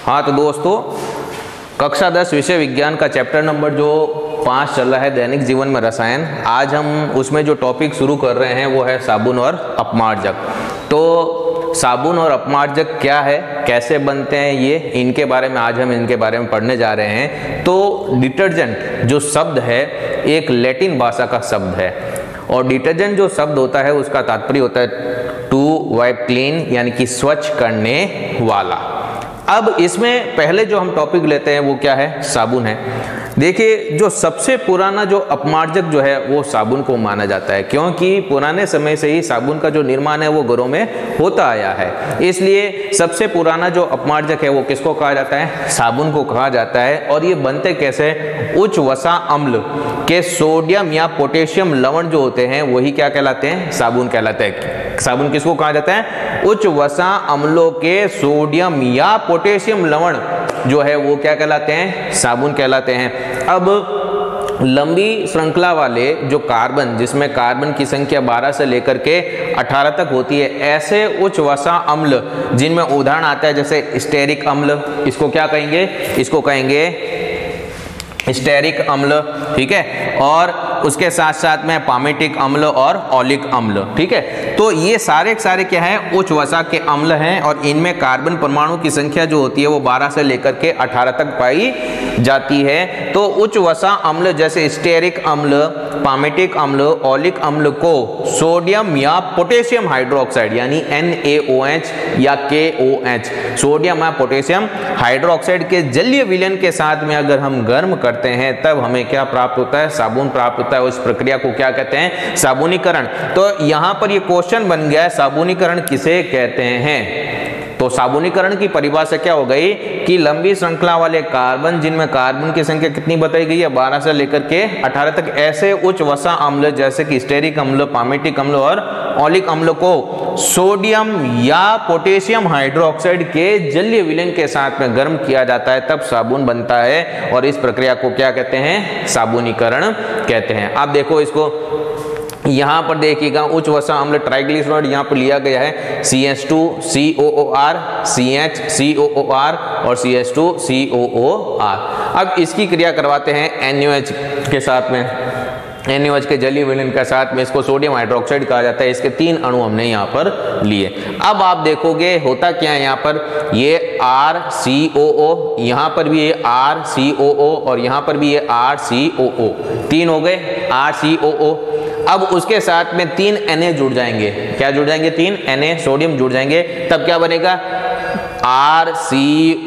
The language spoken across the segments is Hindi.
हाँ तो दोस्तों, कक्षा 10 विषय विज्ञान का चैप्टर नंबर जो 5 चल रहा है दैनिक जीवन में रसायन। आज हम उसमें जो टॉपिक शुरू कर रहे हैं वो है साबुन और अपमार्जक। तो साबुन और अपमार्जक क्या है, कैसे बनते हैं, ये इनके बारे में आज हम इनके बारे में पढ़ने जा रहे हैं। तो डिटर्जेंट जो शब्द है एक लैटिन भाषा का शब्द है और डिटर्जेंट जो शब्द होता है उसका तात्पर्य होता है टू वाइप क्लीन, यानी कि स्वच्छ करने वाला। अब इसमें पहले जो हम टॉपिक लेते हैं वो क्या है, साबुन है। देखिए, जो सबसे पुराना जो अपमार्जक जो है वो साबुन को माना जाता है, क्योंकि पुराने समय से ही साबुन का जो निर्माण है वो घरों में होता आया है। इसलिए सबसे पुराना जो अपमार्जक है वो किसको कहा जाता है, साबुन को कहा जाता है। और ये बनते कैसे, उच्च वसा अम्ल के सोडियम या पोटेशियम लवण जो होते हैं वही क्या कहलाते हैं, साबुन कहलाते हैं। साबुन किसको कहा जाता है, उच्च वसा अम्लों के सोडियम या पोटेशियम लवण जो है वो क्या कहलाते हैं, साबुन कहलाते हैं। अब लंबी श्रृंखला वाले जो कार्बन, जिसमें कार्बन की संख्या 12 से लेकर के 18 तक होती है, ऐसे उच्च वसा अम्ल जिनमें उदाहरण आता है जैसे स्टेरिक अम्ल, इसको क्या कहेंगे, इसको कहेंगे स्टेरिक अम्ल, ठीक है। और उसके साथ साथ में पामेटिक अम्ल और ऑलिक अम्ल, ठीक है। तो ये सारे क्या है, उच्च वसा के अम्ल हैं और इनमें कार्बन परमाणु की संख्या जो होती है वो 12 से लेकर के 18 तक पाई जाती है। तो उच्च वसा अम्ल जैसे स्टेरिक अम्ल, पामेटिक अम्ल, ऑलिक अम्ल को सोडियम या पोटेशियम हाइड्रोक्साइड यानी NaOH या KOH, सोडियम या पोटेशियम हाइड्रोक्साइड के जलीय विलयन के साथ में अगर हम गर्म करते हैं तब हमें क्या प्राप्त होता है, साबुन प्राप्त होता है। उस प्रक्रिया को क्या कहते हैं, साबुनीकरण। तो यहां पर ये क्वेश्चन बन गया है, साबुनीकरण किसे कहते हैं। तो साबुनीकरण की परिभाषा क्या हो गई कि लंबी श्रृंखला वाले कार्बन जिनमें कार्बन की संख्या कितनी बताई गई है, 12 से लेकर के 18 तक, ऐसे उच्च वसा अम्ल जैसे कि स्टेरिक अम्ल, पामेटिक अम्ल और ऑलिक अम्ल को सोडियम या पोटेशियम हाइड्रोक्साइड के जलीय विलयन के साथ में गर्म किया जाता है, तब साबुन बनता है। और इस प्रक्रिया को क्या कहते हैं, साबुनीकरण कहते हैं। आप देखो इसको, यहाँ पर देखिएगा उच्च वसा अम्ल ट्राइग्लिसराइड यहाँ पर लिया गया है CH2COOR, CHCOOR और CH2COOR। अब इसकी क्रिया करवाते हैं NaOH के साथ में, NaOH के जलीय विलयन के साथ में, इसको सोडियम हाइड्रोक्साइड कहा जाता है। इसके 3 अणु हमने यहाँ पर लिए। अब आप देखोगे होता क्या है, यहाँ पर ये RCOO, यहाँ पर भी ये RCOO और यहाँ पर भी ये RCOO, 3 हो गए RCOO। अब उसके साथ में 3 Na जुड़ जाएंगे, क्या जुड़ जाएंगे, 3 Na सोडियम जुड़ जाएंगे, तब क्या बनेगा RCOONA।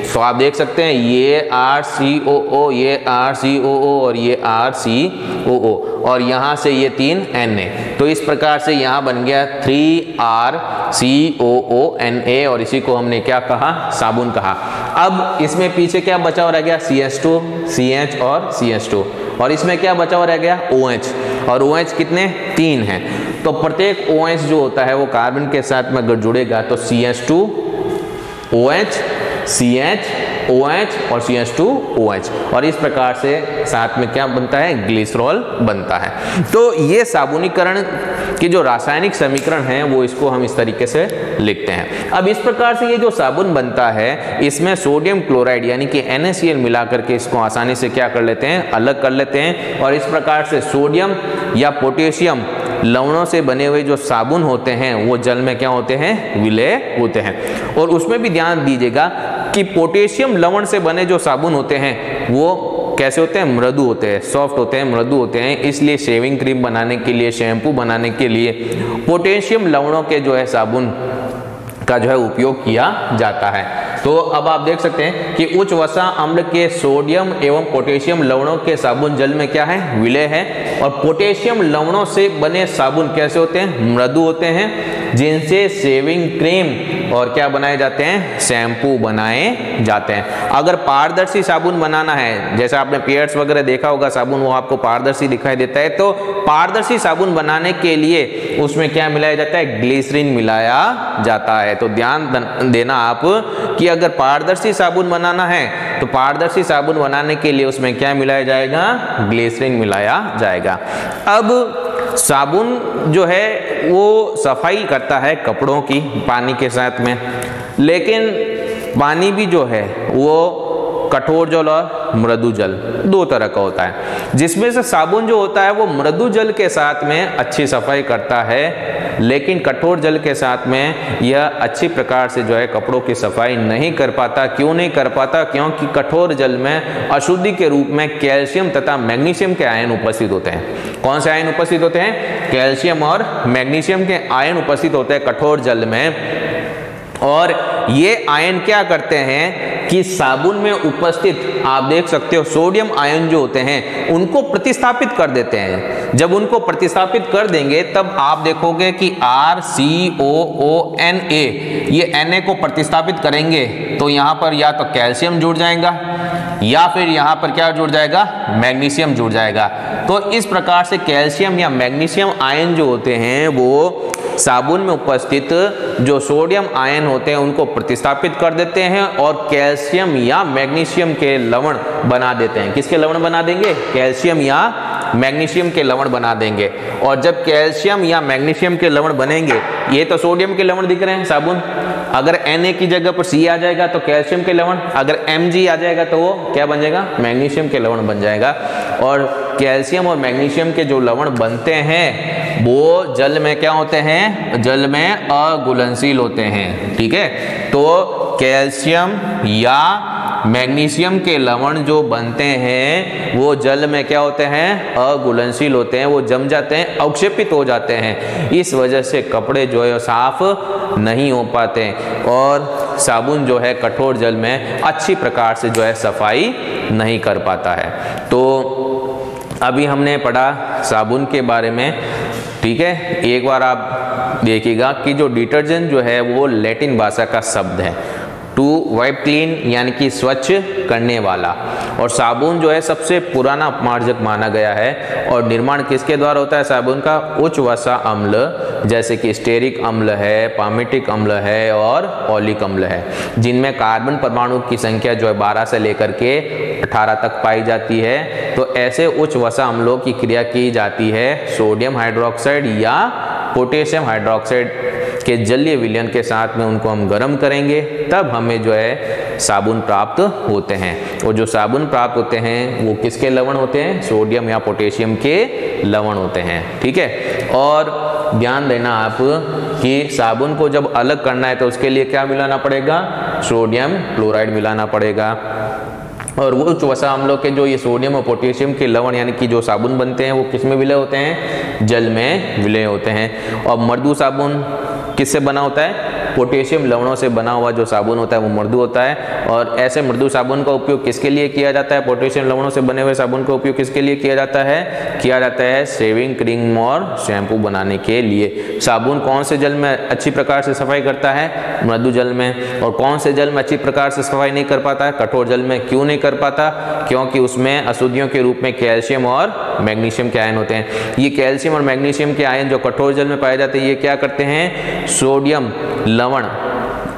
तो आप देख सकते हैं ये RCOO, ये RCOO और ये RCOO और यहाँ से ये 3 Na। तो इस प्रकार से यहाँ बन गया 3RCOONA और इसी को हमने क्या कहा, साबुन कहा। अब इसमें पीछे क्या बचा हुआ रह गया, CH2, CH और CH2, और इसमें क्या बचा हुआ रह गया, OH, और OH कितने, 3 हैं। तो प्रत्येक OH जो होता है वो कार्बन के साथ में अगर जुड़ेगा तो CH2OH, CHOH और CH2OH, और इस प्रकार से साथ में क्या बनता है, ग्लिसरॉल बनता है। तो ये साबुनीकरण की जो रासायनिक समीकरण है वो इसको हम इस तरीके से लिखते हैं। अब इस प्रकार से ये जो साबुन बनता है इसमें सोडियम क्लोराइड यानी कि NaCl मिला करके इसको आसानी से क्या कर लेते हैं, अलग कर लेते हैं। और इस प्रकार से सोडियम या पोटेशियम लवणों से बने हुए जो साबुन होते हैं वो जल में क्या होते हैं, विलय होते हैं। और उसमें भी ध्यान दीजिएगा कि पोटेशियम लवण से बने जो साबुन होते हैं वो कैसे होते हैं, मृदु होते हैं, सॉफ्ट होते हैं, मृदु होते हैं। इसलिए शेविंग क्रीम बनाने के लिए, शैम्पू बनाने के लिए पोटेशियम लवणों के जो है साबुन का जो है उपयोग किया जाता है। तो अब आप देख सकते हैं कि उच्च वसा अम्ल के सोडियम एवं पोटेशियम लवणों के साबुन जल में क्या है, विलय है। और पोटेशियम लवणों से बने साबुन कैसे होते हैं, मृदु होते हैं, जिनसे शेविंग क्रीम और क्या बनाए जाते हैं, शैम्पू बनाए जाते हैं। अगर पारदर्शी साबुन बनाना है, जैसे आपने पियर्स वगैरह देखा होगा साबुन, वो आपको पारदर्शी दिखाई देता है, तो पारदर्शी साबुन बनाने के लिए उसमें क्या मिलाया जाता है, ग्लिसरीन मिलाया जाता है। तो ध्यान देना आप कि अगर पारदर्शी साबुन बनाना है तो पारदर्शी साबुन बनाने के लिए उसमें क्या मिलाया जाएगा, ग्लिसरीन मिलाया जाएगा। अब साबुन जो है वो सफाई करता है कपड़ों की पानी के साथ में, लेकिन पानी भी जो है वो कठोर जल और मृदु जल दो तरह का होता है, जिसमें से साबुन जो होता है वो मृदु जल के साथ में अच्छी सफाई करता है, लेकिन कठोर जल के साथ में यह अच्छी प्रकार से जो है कपड़ों की सफाई नहीं कर पाता। क्यों नहीं कर पाता? क्योंकि कठोर जल में अशुद्धि के रूप में कैल्शियम तथा मैग्नीशियम के आयन उपस्थित होते हैं। कौन से आयन उपस्थित होते हैं? कैल्शियम और मैग्नीशियम के आयन उपस्थित होते हैं कठोर जल में, और ये आयन क्या करते हैं कि साबुन में उपस्थित आप देख सकते हो सोडियम आयन जो होते हैं उनको प्रतिस्थापित कर देते हैं। जब उनको प्रतिस्थापित कर देंगे तब आप देखोगे कि RCOONA, ये Na को प्रतिस्थापित करेंगे तो यहाँ पर या तो कैल्शियम जुड़ जाएगा या फिर यहाँ पर क्या जुड़ जाएगा? मैग्नीशियम जुड़ जाएगा। तो इस प्रकार से कैल्शियम या मैग्नीशियम आयन जो होते हैं वो साबुन में उपस्थित जो सोडियम आयन होते हैं उनको प्रतिस्थापित कर देते हैं और कैल्शियम या मैग्नीशियम के लवण बना देते हैं। किसके लवण बना देंगे? कैल्शियम या मैग्नीशियम के लवण बना देंगे। और जब कैल्शियम या मैग्नीशियम के लवण बनेंगे, ये तो सोडियम के लवण दिख रहे हैं साबुन, अगर Na की जगह पर C आ जाएगा तो कैल्शियम के लवण, अगर Mg आ जाएगा तो वो क्या बन जाएगा? मैग्नीशियम के लवण बन जाएगा। और कैल्शियम और मैग्नीशियम के जो लवण बनते हैं वो जल में क्या होते हैं? जल में अघुलनशील होते हैं। ठीक है, तो कैल्शियम या मैग्नीशियम के लवण जो बनते हैं वो जल में क्या होते हैं? अघुलनशील होते हैं, वो जम जाते हैं, अवक्षेपित हो जाते हैं। इस वजह से कपड़े जो है साफ नहीं हो पाते और साबुन जो है कठोर जल में अच्छी प्रकार से जो है सफाई नहीं कर पाता है। तो अभी हमने पढ़ा साबुन के बारे में। ठीक है, एक बार आप देखिएगा कि जो डिटर्जेंट जो है वो लैटिन भाषा का शब्द है, टू वाइप क्लीन यानी कि स्वच्छ करने वाला, और साबुन जो है सबसे पुराना अपमार्जक माना गया है। और निर्माण किसके द्वारा होता है साबुन का? उच्च वसा अम्ल जैसे कि स्टेरिक अम्ल है, पामिटिक अम्ल है और ओलिक अम्ल है, जिनमें कार्बन परमाणु की संख्या जो है 12 से लेकर के 18 तक पाई जाती है। तो ऐसे उच्च वसा अम्लों की क्रिया की जाती है सोडियम हाइड्रोक्साइड या पोटेशियम हाइड्रोक्साइड के जलीय विलयन के साथ में, उनको हम गर्म करेंगे तब हमें जो है साबुन प्राप्त होते हैं। और जो साबुन प्राप्त होते हैं वो किसके लवण होते हैं? सोडियम या पोटेशियम के लवण होते हैं। ठीक है, और ध्यान देना आप कि साबुन को जब अलग करना है तो उसके लिए क्या मिलाना पड़ेगा? सोडियम क्लोराइड मिलाना पड़ेगा। और वो उच्च वसा अम्लों के जो ये सोडियम और पोटेशियम के लवण यानी कि जो साबुन बनते हैं वो किस में विलय होते हैं? जल में विलय होते हैं। और मृदु साबुन किससे बना होता है? पोटेशियम लवणों से बना हुआ जो साबुन होता है वो मृदु होता है। और ऐसे मृदु साबुन का उपयोग किसके लिए किया जाता है? पोटेशियम लवणों से बने हुए साबुन का उपयोग किसके लिए किया जाता है? किया जाता है शेविंग क्रीम और शैम्पू बनाने के लिए। साबुन कौन से जल में अच्छी प्रकार से सफाई करता है? मृदु जल में। और कौन से जल में अच्छी प्रकार से सफाई नहीं कर पाता है? कठोर जल में। क्यों नहीं कर पाता? क्योंकि उसमें अशुद्धियों के रूप में कैल्शियम और मैग्नीशियम के आयन होते हैं। ये कैल्शियम और मैग्नीशियम के आयन जो कठोर जल में पाए जाते हैं ये क्या करते हैं? सोडियम लवण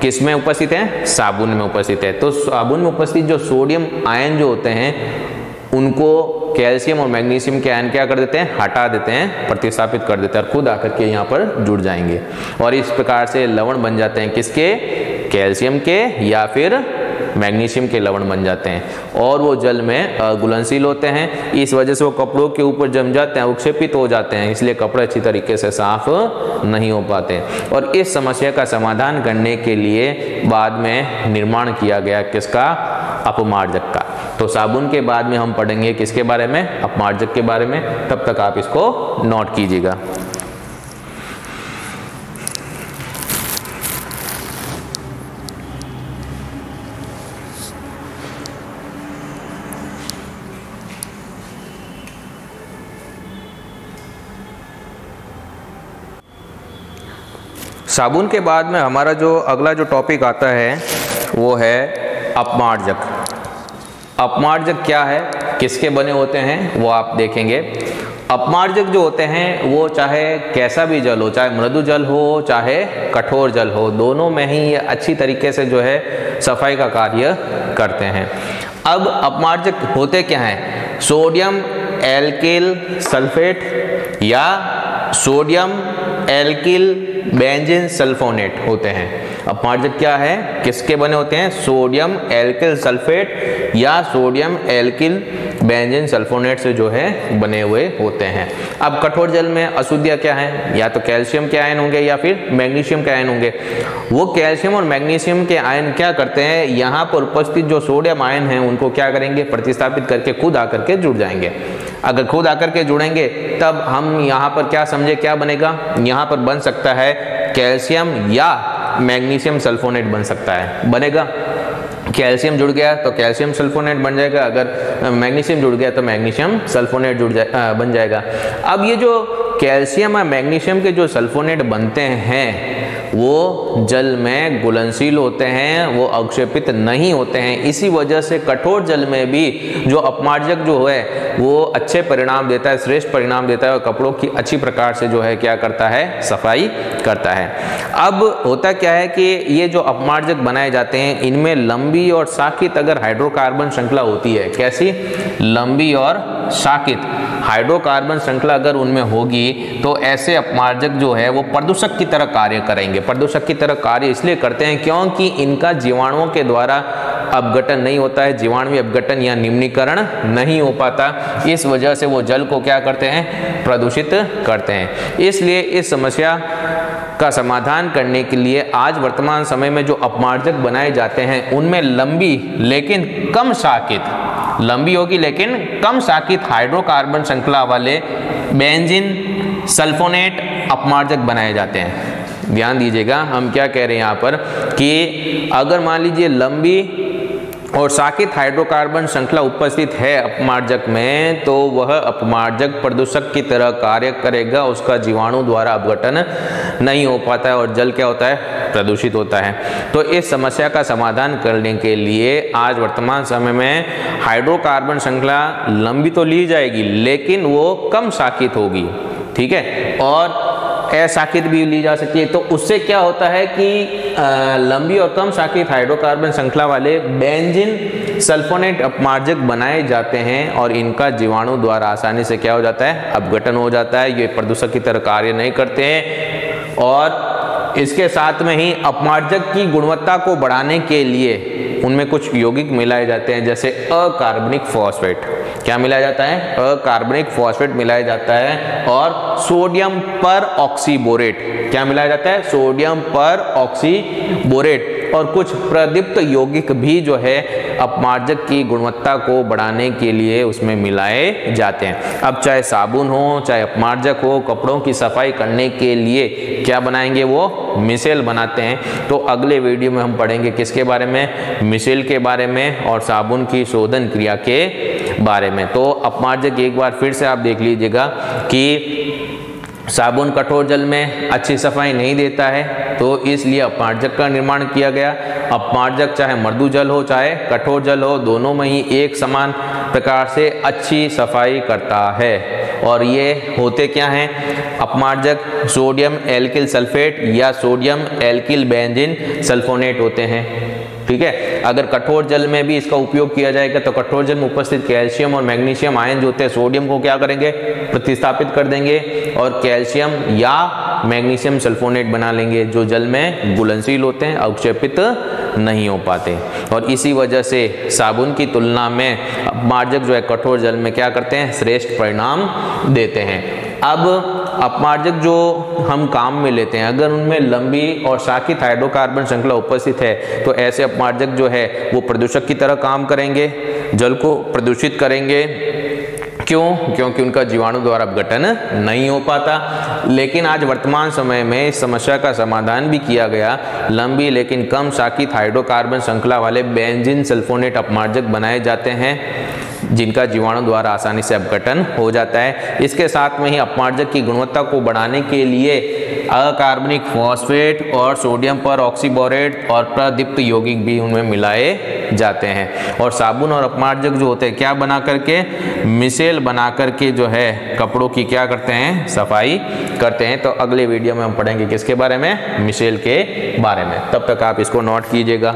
किस में उपस्थित है? साबुन में उपस्थित है। तो साबुन में उपस्थित जो सोडियम आयन जो होते हैं उनको कैल्शियम और मैग्नीशियम के आयन क्या कर देते हैं? हटा देते हैं, प्रतिस्थापित कर देते हैं और खुद आकर के यहाँ पर जुड़ जाएंगे। और इस प्रकार से लवण बन जाते हैं किसके? कैल्शियम के या फिर मैग्नीशियम के लवण बन जाते हैं और वो जल में घुलनशील होते हैं। इस वजह से वो कपड़ों के ऊपर जम जाते हैं, अवक्षेपित हो जाते हैं, इसलिए कपड़े अच्छी तरीके से साफ नहीं हो पाते। और इस समस्या का समाधान करने के लिए बाद में निर्माण किया गया किसका? अपमार्जक का। तो साबुन के बाद में हम पढ़ेंगे किसके बारे में? अपमार्जक के बारे में। तब तक आप इसको नोट कीजिएगा। साबुन के बाद में हमारा जो अगला जो टॉपिक आता है वो है अपमार्जक। अपमार्जक क्या है, किसके बने होते हैं वो आप देखेंगे। अपमार्जक जो होते हैं वो चाहे कैसा भी जल हो, चाहे मृदु जल हो चाहे कठोर जल हो, दोनों में ही ये अच्छी तरीके से जो है सफाई का कार्य करते हैं। अब अपमार्जक होते क्या हैं? सोडियम एल्किल सल्फेट या सोडियम एल्किल बेंजीन सल्फोनेट होते हैं। अपमार्जक क्या है, किसके बने होते हैं, सोडियम एल्किल सल्फेट या सोडियम एल्किल बेंजीन सल्फोनेट से जो है बने हुए होते हैं। अब कठोर जल में अशुद्धियां क्या है, या तो कैल्शियम के आयन होंगे या फिर मैग्नीशियम के आयन होंगे। वो कैल्शियम और मैग्नीशियम के आयन क्या करते हैं, यहाँ पर उपस्थित जो सोडियम आयन हैं उनको क्या करेंगे, प्रतिस्थापित करके खुद आकर के जुड़ जाएंगे। अगर खुद आकर के जुड़ेंगे तब हम यहाँ पर क्या समझे, क्या बनेगा, यहाँ पर बन सकता है कैल्शियम या मैग्नीशियम सल्फोनेट बन सकता है, बनेगा। कैल्शियम जुड़ गया तो कैल्शियम सल्फोनेट बन जाएगा, अगर मैग्नीशियम जुड़ गया तो मैग्नीशियम सल्फोनेट बन जाएगा। अब ये जो कैल्शियम और मैग्नीशियम के जो सल्फोनेट बनते हैं वो जल में घुलनशील होते हैं, वो अवक्षेपित नहीं होते हैं। इसी वजह से कठोर जल में भी जो अपमार्जक जो है वो अच्छे परिणाम देता है, श्रेष्ठ परिणाम देता है और कपड़ों की अच्छी प्रकार से जो है क्या करता है, सफाई करता है। अब होता क्या है कि ये जो अपमार्जक बनाए जाते हैं इनमें लंबी और साकित अगर हाइड्रोकार्बन श्रृंखला होती है, कैसी, लंबी और साकित हाइड्रोकार्बन श्रृंखला अगर उनमें होगी तो ऐसे अपमार्जक जो है वो प्रदूषक की तरह कार्य करेंगे। प्रदूषक की तरह कार्य इसलिए करते हैं क्योंकि इनका जीवाणुओं के द्वारा अपघटन नहीं होता है, जीवाणु अपघटन या निम्नीकरण नहीं हो पाता। इस वजह से वो जल को क्या करते हैं, प्रदूषित करते हैं। इसलिए इस समस्या का समाधान करने के लिए आज वर्तमान समय में जो अपमार्जक बनाए जाते हैं उनमें लंबी लेकिन कम साकित, लंबी होगी लेकिन कम साकित हाइड्रोकार्बन श्रृंखला वाले बेंजीन सल्फोनेट अपमार्जक बनाए जाते हैं। ध्यान दीजिएगा, हम क्या कह रहे हैं यहाँ पर कि अगर मान लीजिए लंबी और साकित हाइड्रोकार्बन श्रृंखला उपस्थित है अपमार्जक में तो वह अपमार्जक प्रदूषक की तरह कार्य करेगा, उसका जीवाणु द्वारा अपघटन नहीं हो पाता है और जल क्या होता है, प्रदूषित होता है। तो इस समस्या का समाधान करने के लिए आज वर्तमान समय में हाइड्रोकार्बन श्रृंखला लंबी तो ली जाएगी लेकिन वो कम साकित होगी, ठीक है, और असाकित भी ली जा सकती है। तो उससे क्या होता है कि लंबी और कम साकित हाइड्रोकार्बन श्रृंखला वाले बेंजीन सल्फोनेट अपमार्जक बनाए जाते हैं और इनका जीवाणु द्वारा आसानी से क्या हो जाता है, अपघटन हो जाता है। ये प्रदूषक की तरह कार्य नहीं करते हैं और इसके साथ में ही अपमार्जक की गुणवत्ता को बढ़ाने के लिए उनमें कुछ यौगिक मिलाए जाते हैं, जैसे अकार्बनिक फॉस्फेट। क्या मिलाया जाता है, अकार्बनिक फॉस्फेट मिलाया जाता है और सोडियम पर ऑक्सीबोरेट। क्या मिलाया जाता है, सोडियम पर ऑक्सीबोरेट और कुछ प्रदीप्त यौगिक भी जो है अपमार्जक की गुणवत्ता को बढ़ाने के लिए उसमें मिलाए जाते हैं। अब चाहे साबुन हो चाहे अपमार्जक हो, कपड़ों की सफाई करने के लिए क्या बनाएंगे, वो मिसेल बनाते हैं। तो अगले वीडियो में हम पढ़ेंगे किसके बारे में, मिसेल के बारे में और साबुन की शोधन क्रिया के बारे में। तो अपमार्जक एक बार फिर से आप देख लीजिएगा कि साबुन कठोर जल में अच्छी सफाई नहीं देता है तो इसलिए अपमार्जक का निर्माण किया गया। अपमार्जक चाहे मृदु जल हो चाहे कठोर जल हो, दोनों में ही एक समान प्रकार से अच्छी सफाई करता है। और ये होते क्या हैं, अपमार्जक सोडियम एल्किल सल्फेट या सोडियम एल्किल बेंजीन सल्फोनेट होते हैं, ठीक है। अगर कठोर जल में भी इसका उपयोग किया जाएगा तो कठोर जल में उपस्थित कैल्शियम और मैग्नीशियम आयन जो होते हैं सोडियम को क्या करेंगे, प्रतिस्थापित कर देंगे और कैल्शियम या मैग्नीशियम सल्फोनेट बना लेंगे जो जल में घुलनशील होते हैं, अवक्षेपित नहीं हो पाते। और इसी वजह से साबुन की तुलना में अपमार्जक जो है कठोर जल में क्या करते हैं, श्रेष्ठ परिणाम देते हैं। अब अपमार्जक जो हम काम में लेते हैं अगर उनमें लंबी और साकित हाइड्रोकार्बन श्रृंखला उपस्थित है तो ऐसे अपमार्जक जो है वो प्रदूषक की तरह काम करेंगे, जल को प्रदूषित करेंगे। क्यों? क्योंकि उनका जीवाणु द्वारा अपघटन नहीं हो पाता। लेकिन आज वर्तमान समय में इस समस्या का समाधान भी किया गया। लंबी लेकिन कम साकित हाइड्रोकार्बन श्रृंखला वाले बेंजीन सल्फोनेट अपमार्जक बनाए जाते हैं जिनका जीवाणु द्वारा आसानी से अपघटन हो जाता है। इसके साथ में ही अपमार्जक की गुणवत्ता को बढ़ाने के लिए अकार्बनिक फॉस्फेट और सोडियम पर ऑक्सीबोरेट और प्रदीप्त यौगिक भी उनमें मिलाए जाते हैं। और साबुन और अपमार्जक जो होते हैं क्या बना करके, मिसेल बना करके जो है कपड़ों की क्या करते हैं, सफाई करते हैं। तो अगले वीडियो में हम पढ़ेंगे किसके बारे में, मिसेल के बारे में। तब तक आप इसको नोट कीजिएगा।